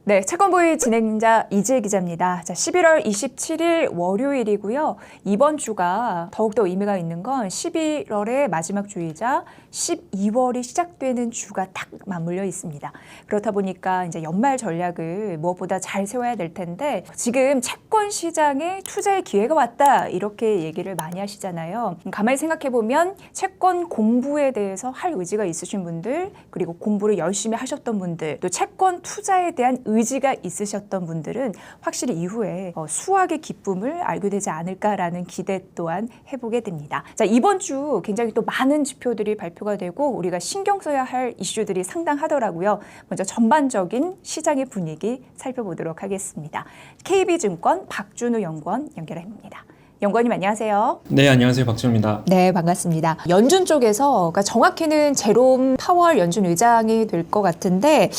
네, 채권보이 진행자 이지혜 기자입니다. 자, 11월 27일 월요일이고요. 이번 주가 더욱더 의미가 있는 건 11월의 마지막 주이자 12월이 시작되는 주가 딱 맞물려 있습니다. 그렇다 보니까 이제 연말 전략을 무엇보다 잘 세워야 될 텐데 지금 채권 시장에 투자의 기회가 왔다 이렇게 얘기를 많이 하시잖아요. 가만히 생각해 보면 채권 공부에 대해서 할 의지가 있으신 분들, 그리고 공부를 열심히 하셨던 분들, 또 채권 투자에 대한 의지가 있으셨던 분들은 확실히 이후에 수확의 기쁨을 알게 되지 않을까라는 기대 또한 해보게 됩니다. 자, 이번 주 굉장히 또 많은 지표들이 발표가 되고 우리가 신경 써야 할 이슈들이 상당하더라고요. 먼저 전반적인 시장의 분위기 살펴보도록 하겠습니다. KB증권 박준우 연구원 연결합니다. 연구원님 안녕하세요. 네, 안녕하세요. 박준우입니다. 네, 반갑습니다. 연준 쪽에서 그러니까 정확히는 제롬 파월 연준 의장이 될 것 같은데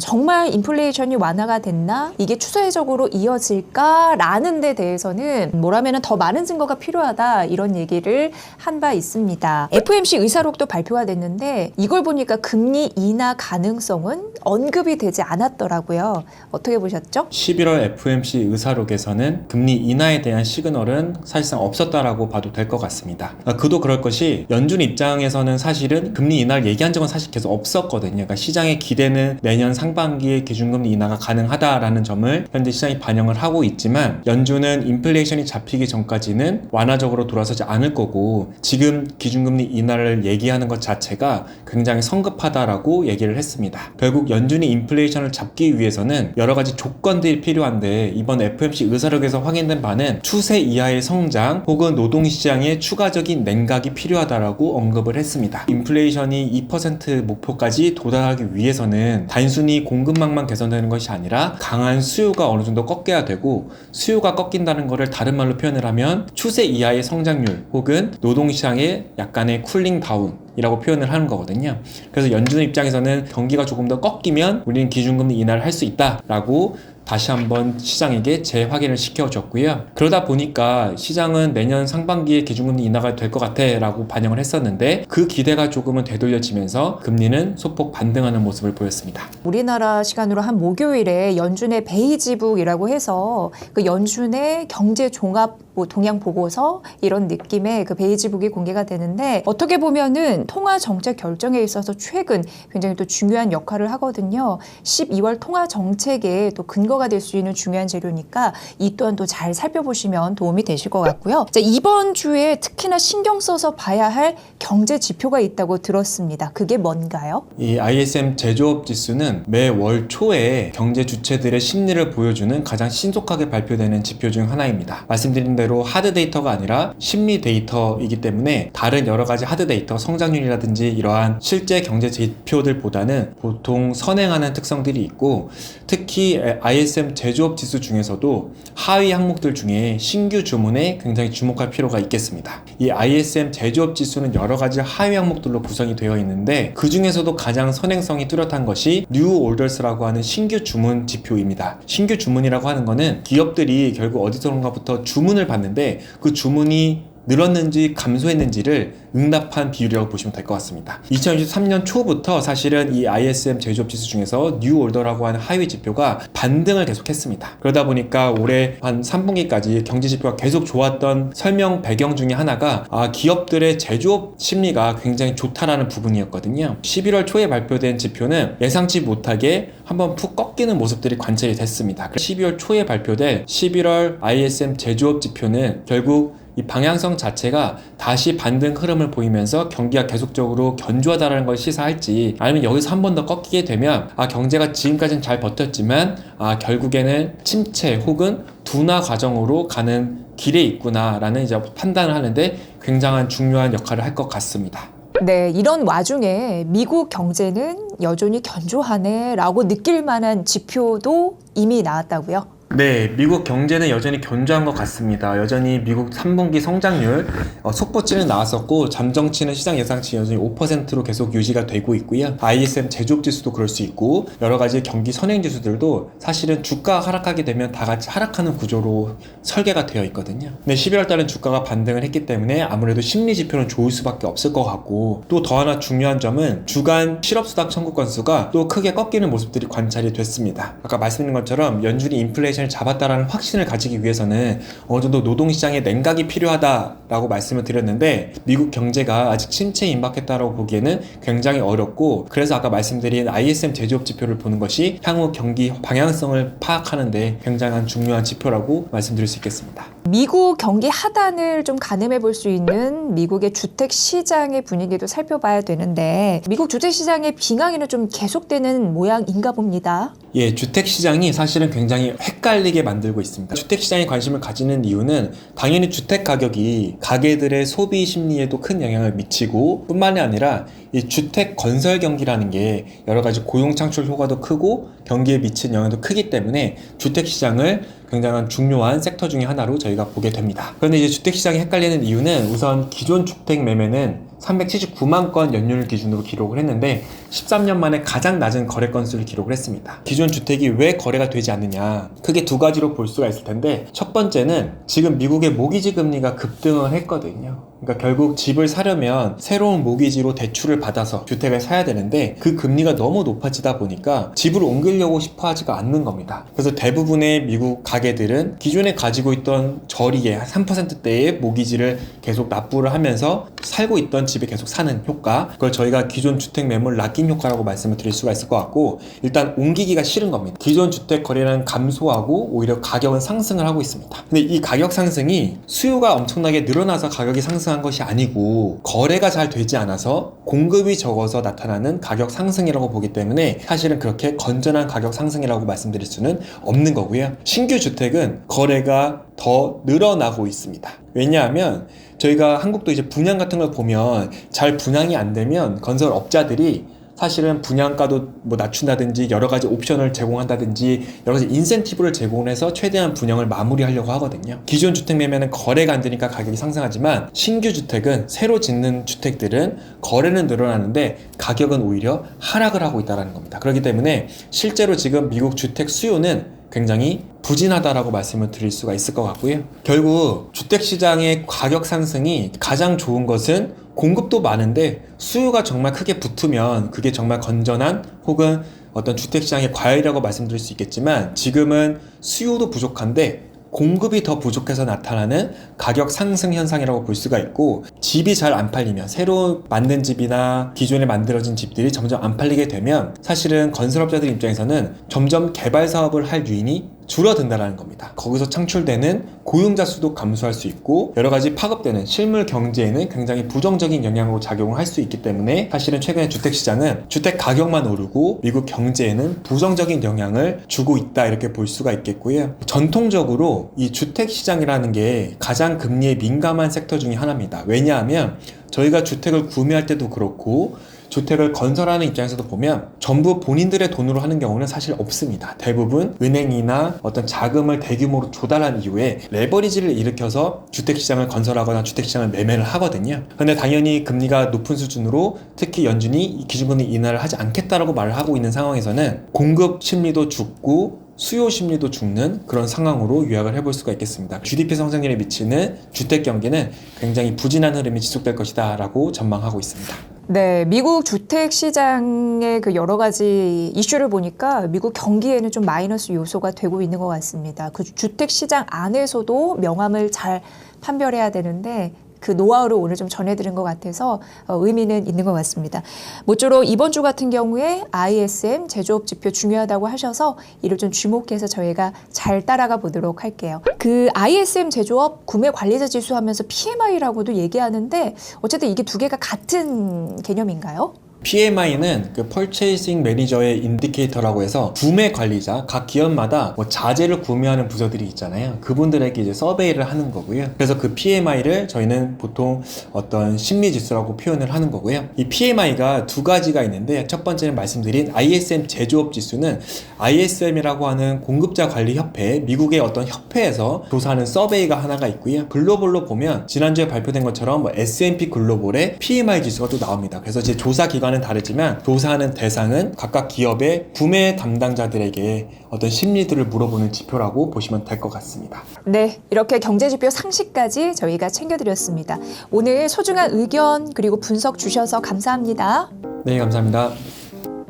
정말 인플레이션이 완화가 됐나? 이게 추세적으로 이어질까라는 데 대해서는 뭐라면 더 많은 증거가 필요하다 이런 얘기를 한 바 있습니다. FOMC 의사록도 발표가 됐는데 이걸 보니까 금리 인하 가능성은 언급이 되지 않았더라고요. 어떻게 보셨죠? 11월 FOMC 의사록에서는 금리 인하에 대한 시그널은 사실상 없었다라고 봐도 될 것 같습니다. 그도 그럴 것이 연준 입장에서는 사실은 금리 인하를 얘기한 적은 사실 계속 없었거든요. 그러니까 시장의 기대는 내년 상반기에 기준금리 인하가 가능하다라는 점을 현재 시장이 반영을 하고 있지만 연준은 인플레이션이 잡히기 전까지는 완화적으로 돌아서지 않을 거고 지금 기준금리 인하를 얘기하는 것 자체가 굉장히 성급하다라고 얘기를 했습니다. 결국 연준이 인플레이션을 잡기 위해서는 여러 가지 조건들이 필요한데 이번 FOMC 의사록에서 확인된 바는 추세 이하의 성장 혹은 노동시장의 추가적인 냉각이 필요하다라고 언급을 했습니다. 인플레이션이 2% 목표까지 도달하기 위해서는 단순히 공급망만 개선되는 것이 아니라 강한 수요가 어느 정도 꺾여야 되고 수요가 꺾인다는 것을 다른 말로 표현을 하면 추세 이하의 성장률 혹은 노동시장의 약간의 쿨링 다운 이라고 표현을 하는 거거든요. 그래서 연준 입장에서는 경기가 조금 더 꺾이면 우리는 기준금리 인하를 할 수 있다라고 다시 한번 시장에게 재확인을 시켜줬고요. 그러다 보니까 시장은 내년 상반기에 기준금리 인하가 될 것 같아 라고 반영을 했었는데 그 기대가 조금은 되돌려지면서 금리는 소폭 반등하는 모습을 보였습니다. 우리나라 시간으로 한 목요일에 연준의 베이지북이라고 해서 그 연준의 경제 종합 동향 보고서 이런 느낌의 그 베이지북이 공개가 되는데 어떻게 보면은 통화 정책 결정에 있어서 최근 굉장히 또 중요한 역할을 하거든요. 12월 통화 정책에 또 근거가 될 수 있는 중요한 재료니까 이 또한 또 잘 살펴보시면 도움이 되실 것 같고요. 자, 이번 주에 특히나 신경 써서 봐야 할 경제 지표가 있다고 들었습니다. 그게 뭔가요? 이 ISM 제조업 지수는 매월 초에 경제 주체들의 심리를 보여주는 가장 신속하게 발표되는 지표 중 하나입니다. 말씀드린 대로 하드 데이터가 아니라 심리 데이터이기 때문에 다른 여러 가지 하드 데이터, 성장률이라든지 이러한 실제 경제 지표들보다는 보통 선행하는 특성들이 있고 특히 ISM 제조업 지수 중에서도 하위 항목들 중에 신규 주문에 굉장히 주목할 필요가 있겠습니다. 이 ISM 제조업 지수는 여러 가지 하위 항목들로 구성이 되어 있는데 그 중에서도 가장 선행성이 뚜렷한 것이 New Orders라고 하는 신규 주문 지표입니다. 신규 주문이라고 하는 거는 기업들이 결국 어디서론가부터 주문을 받는데 그 주문이 늘었는지 감소했는지를 응답한 비율이라고 보시면 될 것 같습니다. 2023년 초부터 사실은 이 ISM 제조업 지수 중에서 뉴 올더라고 하는 하위 지표가 반등을 계속했습니다. 그러다 보니까 올해 한 3분기까지 경제 지표가 계속 좋았던 설명 배경 중에 하나가 기업들의 제조업 심리가 굉장히 좋다라는 부분이었거든요. 11월 초에 발표된 지표는 예상치 못하게 한번 푹 꺾이는 모습들이 관찰이 됐습니다. 12월 초에 발표된 11월 ISM 제조업 지표는 결국 이 방향성 자체가 다시 반등 흐름을 보이면서 경기가 계속적으로 견조하다는 걸 시사할지 아니면 여기서 한 번 더 꺾이게 되면 경제가 지금까지는 잘 버텼지만 결국에는 침체 혹은 둔화 과정으로 가는 길에 있구나라는 이제 판단을 하는데 굉장한 중요한 역할을 할 것 같습니다. 네, 이런 와중에 미국 경제는 여전히 견조하네 라고 느낄 만한 지표도 이미 나왔다고요? 네, 미국 경제는 여전히 견조한 것 같습니다. 여전히 미국 3분기 성장률 속보치는 나왔었고 잠정치는 시장 예상치 여전히 5%로 계속 유지가 되고 있고요. ISM 제조업 지수도 그럴 수 있고 여러 가지 경기 선행 지수들도 사실은 주가 하락하게 되면 다 같이 하락하는 구조로 설계가 되어 있거든요. 근데 11월 달은 주가가 반등을 했기 때문에 아무래도 심리 지표는 좋을 수밖에 없을 것 같고 또 더 하나 중요한 점은 주간 실업수당 청구 건수가 또 크게 꺾이는 모습들이 관찰이 됐습니다. 아까 말씀드린 것처럼 연준이 인플레이션을 잡았다라는 확신을 가지기 위해서는 어느 정도 노동시장의 냉각이 필요하다라고 말씀을 드렸는데 미국 경제가 아직 침체에 임박했다라고 보기에는 굉장히 어렵고 그래서 아까 말씀드린 ISM 제조업 지표를 보는 것이 향후 경기 방향성을 파악하는데 굉장한 중요한 지표라고 말씀드릴 수 있겠습니다. 미국 경기 하단을 좀 가늠해 볼 수 있는 미국의 주택 시장의 분위기도 살펴봐야 되는데 미국 주택 시장의 빙하기는 좀 계속되는 모양인가 봅니다. 예, 주택 시장이 사실은 굉장히 헷갈리게 만들고 있습니다. 주택 시장에 관심을 가지는 이유는 당연히 주택 가격이 가계들의 소비 심리에도 큰 영향을 미치고 뿐만이 아니라 이 주택 건설 경기라는 게 여러 가지 고용 창출 효과도 크고 경기에 미친 영향도 크기 때문에 주택 시장을 굉장한 중요한 섹터 중에 하나로 저희가 보게 됩니다. 그런데 이제 주택 시장이 헷갈리는 이유는 우선 기존 주택 매매는 379만 건 연율 기준으로 기록을 했는데 13년 만에 가장 낮은 거래 건수를 기록을 했습니다. 기존 주택이 왜 거래가 되지 않느냐, 크게 두 가지로 볼 수가 있을 텐데 첫 번째는 지금 미국의 모기지 금리가 급등을 했거든요. 그러니까 결국 집을 사려면 새로운 모기지로 대출을 받아서 주택을 사야 되는데 그 금리가 너무 높아지다 보니까 집을 옮기려고 싶어 하지가 않는 겁니다. 그래서 대부분의 미국 가게들은 기존에 가지고 있던 저리의 3%대의 모기지를 계속 납부를 하면서 살고 있던 집에 계속 사는 효과, 그걸 저희가 기존 주택 매물 락인 효과라고 말씀을 드릴 수가 있을 것 같고 일단 옮기기가 싫은 겁니다. 기존 주택 거래량은 감소하고 오히려 가격은 상승을 하고 있습니다. 근데 이 가격 상승이 수요가 엄청나게 늘어나서 가격이 상승한 것이 아니고 거래가 잘 되지 않아서 공급이 적어서 나타나는 가격 상승이라고 보기 때문에 사실은 그렇게 건전한 가격 상승이라고 말씀드릴 수는 없는 거고요. 신규 주택은 거래가 더 늘어나고 있습니다. 왜냐하면 저희가 한국도 이제 분양 같은 걸 보면 잘 분양이 안 되면 건설업자들이 사실은 분양가도 뭐 낮춘다든지 여러 가지 옵션을 제공한다든지 여러 가지 인센티브를 제공해서 최대한 분양을 마무리하려고 하거든요. 기존 주택 매매는 거래가 안 되니까 가격이 상승하지만 신규 주택은 새로 짓는 주택들은 거래는 늘어나는데 가격은 오히려 하락을 하고 있다는 겁니다. 그렇기 때문에 실제로 지금 미국 주택 수요는 굉장히 부진하다라고 말씀을 드릴 수가 있을 것 같고요. 결국 주택시장의 가격 상승이 가장 좋은 것은 공급도 많은데 수요가 정말 크게 붙으면 그게 정말 건전한 혹은 어떤 주택시장의 과열이라고 말씀드릴 수 있겠지만 지금은 수요도 부족한데 공급이 더 부족해서 나타나는 가격 상승 현상이라고 볼 수가 있고 집이 잘 안 팔리면 새로 만든 집이나 기존에 만들어진 집들이 점점 안 팔리게 되면 사실은 건설업자들 입장에서는 점점 개발 사업을 할 유인이 줄어든다는 겁니다. 거기서 창출되는 고용자 수도 감소할 수 있고 여러 가지 파급되는 실물 경제에는 굉장히 부정적인 영향으로 작용을 할 수 있기 때문에 사실은 최근에 주택시장은 주택 가격만 오르고 미국 경제에는 부정적인 영향을 주고 있다 이렇게 볼 수가 있겠고요. 전통적으로 이 주택시장이라는 게 가장 금리에 민감한 섹터 중에 하나입니다. 왜냐하면 저희가 주택을 구매할 때도 그렇고 주택을 건설하는 입장에서도 보면 전부 본인들의 돈으로 하는 경우는 사실 없습니다. 대부분 은행이나 어떤 자금을 대규모로 조달한 이후에 레버리지를 일으켜서 주택시장을 건설하거나 주택시장을 매매를 하거든요. 근데 당연히 금리가 높은 수준으로 특히 연준이 기준금리 인하를 하지 않겠다라고 말을 하고 있는 상황에서는 공급 심리도 죽고 수요 심리도 죽는 그런 상황으로 요약을 해볼 수가 있겠습니다. GDP 성장률에 미치는 주택 경기는 굉장히 부진한 흐름이 지속될 것이다 라고 전망하고 있습니다. 네, 미국 주택 시장의 그 여러 가지 이슈를 보니까 미국 경기에는 좀 마이너스 요소가 되고 있는 것 같습니다. 그 주택 시장 안에서도 명암을 잘 판별해야 되는데 그 노하우를 오늘 좀 전해드린 것 같아서 의미는 있는 것 같습니다. 모쪼록 이번 주 같은 경우에 ISM 제조업 지표 중요하다고 하셔서 이를 좀 주목해서 저희가 잘 따라가 보도록 할게요. 그 ISM 제조업 구매 관리자 지수 하면서 PMI라고도 얘기하는데 어쨌든 이게 두 개가 같은 개념인가요? PMI는 그 Purchasing Manager의 인디케이터라고 해서 구매 관리자, 각 기업마다 뭐 자재를 구매하는 부서들이 있잖아요. 그분들에게 이제 서베이를 하는 거고요. 그래서 그 PMI를 저희는 보통 어떤 심리 지수라고 표현을 하는 거고요. 이 PMI가 두 가지가 있는데, 첫 번째는 말씀드린 ISM 제조업 지수는 ISM이라고 하는 공급자 관리 협회, 미국의 어떤 협회에서 조사하는 서베이가 하나가 있고요. 글로벌로 보면 지난주에 발표된 것처럼 뭐 S&P 글로벌의 PMI 지수가 또 나옵니다. 그래서 이제 조사 기관은 다르지만 조사하는 대상은 각각 기업의 구매 담당자들에게 어떤 심리들을 물어보는 지표라고 보시면 될 것 같습니다. 네, 이렇게 경제지표 상식까지 저희가 챙겨드렸습니다. 오늘 소중한 의견 그리고 분석 주셔서 감사합니다. 네, 감사합니다.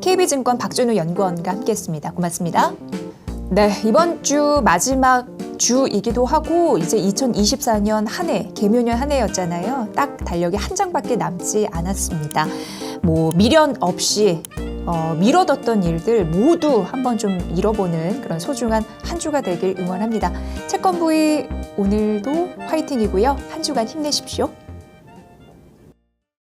KB증권 박준우 연구원과 함께했습니다. 고맙습니다. 네, 이번 주 마지막 주이기도 하고 이제 2024년 한 해, 개묘년 한 해였잖아요. 딱 달력이 한 장밖에 남지 않았습니다. 뭐 미련 없이 미뤄뒀던 일들 모두 한번 좀 잃어보는 그런 소중한 한 주가 되길 응원합니다. 채권부의 오늘도 화이팅이고요. 한 주간 힘내십시오.